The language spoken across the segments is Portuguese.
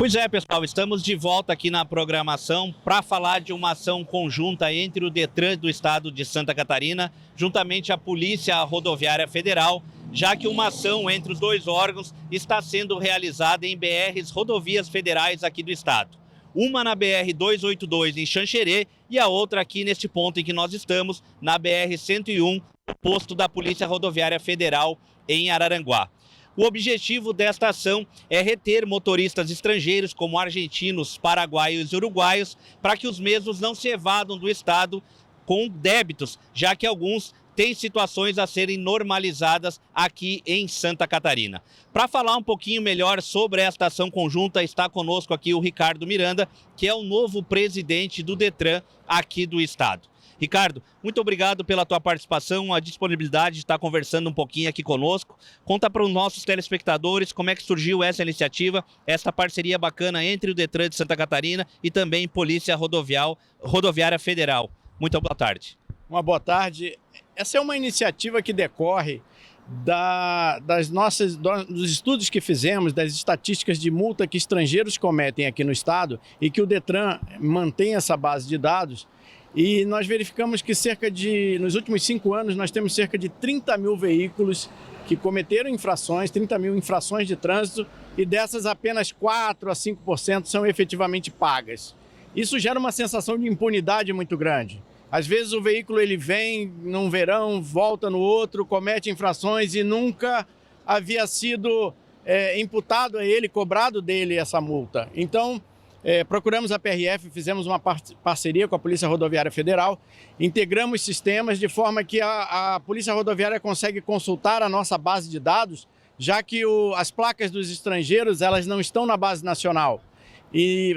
Pois é, pessoal, estamos de volta aqui na programação para falar de uma ação conjunta entre o Detran do Estado de Santa Catarina, juntamente à Polícia Rodoviária Federal, já que uma ação entre os dois órgãos está sendo realizada em BRs, rodovias federais aqui do estado. Uma na BR-282 em Xanxerê e a outra aqui neste ponto em que nós estamos, na BR-101, posto da Polícia Rodoviária Federal em Araranguá. O objetivo desta ação é reter motoristas estrangeiros como argentinos, paraguaios e uruguaios para que os mesmos não se evadam do estado com débitos, já que alguns têm situações a serem normalizadas aqui em Santa Catarina. Para falar um pouquinho melhor sobre esta ação conjunta, está conosco aqui o Ricardo Miranda, que é o novo presidente do Detran aqui do estado. Ricardo, muito obrigado pela tua participação, a disponibilidade de estar conversando um pouquinho aqui conosco. Conta para os nossos telespectadores como é que surgiu essa iniciativa, essa parceria bacana entre o Detran de Santa Catarina e também Polícia Rodoviária Federal. Muito boa tarde. Uma boa tarde. Essa é uma iniciativa que decorre dos estudos que fizemos, das estatísticas de multa que estrangeiros cometem aqui no estado e que o Detran mantém essa base de dados. E nós verificamos que nos últimos 5 anos, nós temos cerca de 30 mil veículos que cometeram infrações, 30 mil infrações de trânsito, e dessas apenas 4 a 5% são efetivamente pagas. Isso gera uma sensação de impunidade muito grande. Às vezes o veículo ele vem num verão, volta no outro, comete infrações e nunca havia sido imputado a ele, cobrado dele essa multa. Então, procuramos a PRF, fizemos uma parceria com a Polícia Rodoviária Federal, integramos sistemas de forma que a Polícia Rodoviária consegue consultar a nossa base de dados, já que as placas dos estrangeiros elas não estão na base nacional.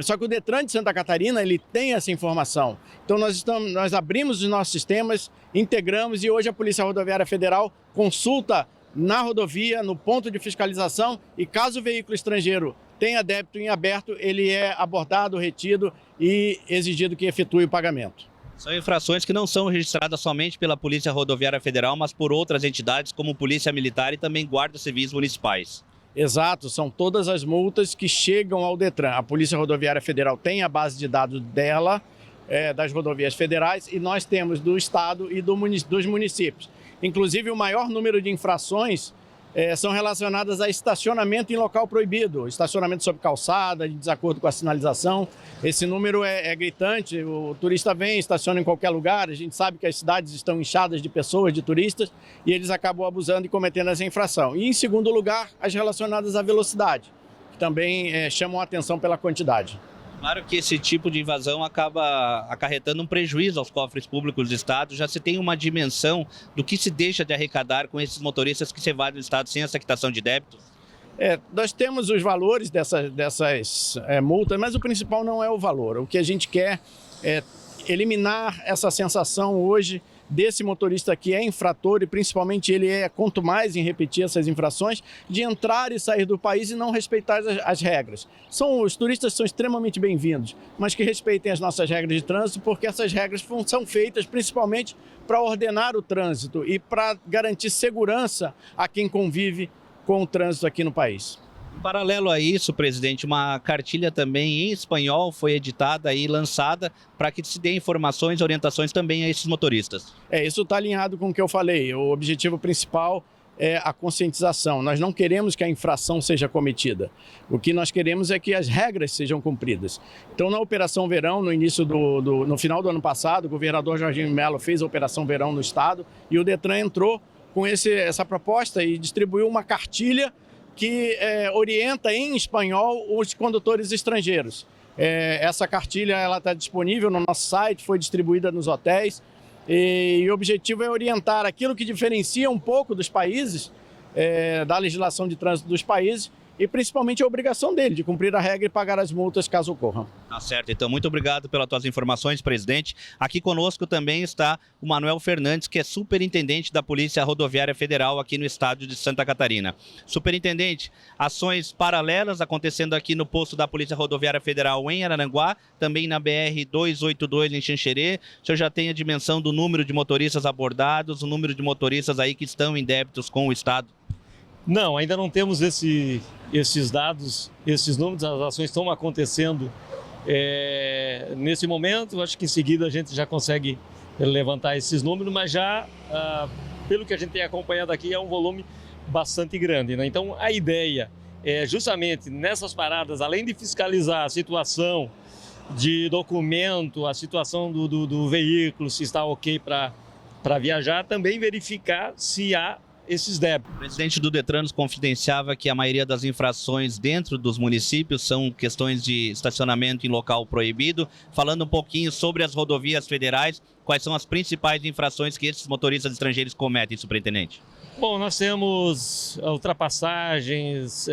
Só que o Detran de Santa Catarina ele tem essa informação. Então nós abrimos os nossos sistemas, integramos e hoje a Polícia Rodoviária Federal consulta na rodovia, no ponto de fiscalização, e caso o veículo estrangeiro tenha débito em aberto, ele é abordado, retido e exigido que efetue o pagamento. São infrações que não são registradas somente pela Polícia Rodoviária Federal, mas por outras entidades como Polícia Militar e também Guardas Civis Municipais. Exato, são todas as multas que chegam ao Detran. A Polícia Rodoviária Federal tem a base de dados dela, das rodovias federais, e nós temos do estado e dos municípios. Inclusive, o maior número de infrações são relacionadas a estacionamento em local proibido, estacionamento sob calçada, de desacordo com a sinalização. Esse número é gritante, o turista vem, estaciona em qualquer lugar, a gente sabe que as cidades estão inchadas de pessoas, de turistas, e eles acabam abusando e cometendo essa infração. E em segundo lugar, as relacionadas à velocidade, que também chamam a atenção pela quantidade. Claro que esse tipo de invasão acaba acarretando um prejuízo aos cofres públicos do estado. Já se tem uma dimensão do que se deixa de arrecadar com esses motoristas que se evadem do estado sem essa quitação de débitos? Nós temos os valores dessas multas, mas o principal não é o valor. O que a gente quer é eliminar essa sensação hoje desse motorista que é infrator e principalmente ele quanto mais em repetir essas infrações, de entrar e sair do país e não respeitar as regras. Os turistas são extremamente bem-vindos, mas que respeitem as nossas regras de trânsito, porque essas regras são feitas principalmente para ordenar o trânsito e para garantir segurança a quem convive com o trânsito aqui no país. Em paralelo a isso, presidente, uma cartilha também em espanhol foi editada e lançada para que se dê informações e orientações também a esses motoristas. Isso está alinhado com o que eu falei. O objetivo principal é a conscientização. Nós não queremos que a infração seja cometida. O que nós queremos é que as regras sejam cumpridas. Então, na Operação Verão, no final do ano passado, o governador Jorginho Melo fez a Operação Verão no estado e o Detran entrou com essa proposta e distribuiu uma cartilha que orienta em espanhol os condutores estrangeiros. Essa cartilha está disponível no nosso site, foi distribuída nos hotéis e o objetivo é orientar aquilo que diferencia um pouco dos países, da legislação de trânsito dos países, e principalmente a obrigação dele de cumprir a regra e pagar as multas caso ocorram. Tá certo, então muito obrigado pelas tuas informações, presidente. Aqui conosco também está o Manuel Fernandes, que é superintendente da Polícia Rodoviária Federal aqui no estado de Santa Catarina. Superintendente, ações paralelas acontecendo aqui no posto da Polícia Rodoviária Federal em Araranguá, também na BR-282 em Xanxerê. O senhor já tem a dimensão do número de motoristas abordados, o número de motoristas aí que estão em débitos com o estado? Não, ainda não temos esse esses dados, esses números, as ações estão acontecendo nesse momento. Acho que em seguida a gente já consegue levantar esses números, mas já, pelo que a gente tem acompanhado aqui, é um volume bastante grande, né? Então, a ideia é justamente nessas paradas, além de fiscalizar a situação de documento, a situação do veículo, se está ok para viajar, também verificar se há esses débitos. O presidente do Detran nos confidenciava que a maioria das infrações dentro dos municípios são questões de estacionamento em local proibido. Falando um pouquinho sobre as rodovias federais, quais são as principais infrações que esses motoristas estrangeiros cometem, superintendente? Bom, nós temos ultrapassagens,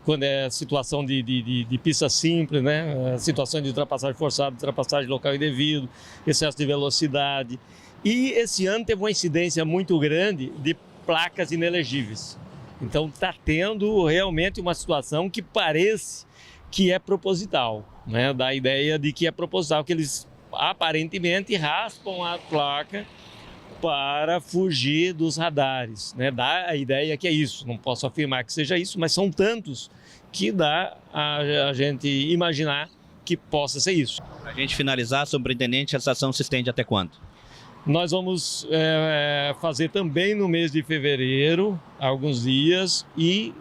quando é situação de pista simples, né? Situação de ultrapassagem forçada, ultrapassagem local indevido, excesso de velocidade. E esse ano teve uma incidência muito grande de placas inelegíveis. Então está tendo realmente uma situação que parece que é proposital, né? Dá a ideia de que é proposital, que eles aparentemente raspam a placa para fugir dos radares, né? Dá a ideia que é isso, não posso afirmar que seja isso, mas são tantos que dá a gente imaginar que possa ser isso. Para a gente finalizar, superintendente, essa ação se estende até quando? Nós vamos fazer também no mês de fevereiro, alguns dias, e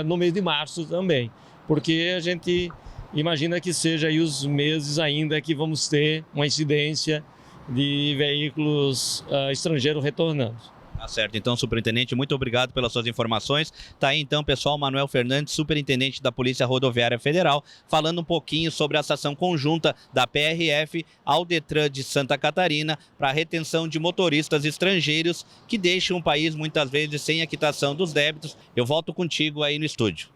no mês de março também, porque a gente imagina que seja aí os meses ainda que vamos ter uma incidência de veículos estrangeiros retornando. Tá certo, então, superintendente, muito obrigado pelas suas informações. Tá aí, então, pessoal, Manuel Fernandes, superintendente da Polícia Rodoviária Federal, falando um pouquinho sobre essa ação conjunta da PRF ao Detran de Santa Catarina para a retenção de motoristas estrangeiros que deixam o país, muitas vezes, sem a quitação dos débitos. Eu volto contigo aí no estúdio.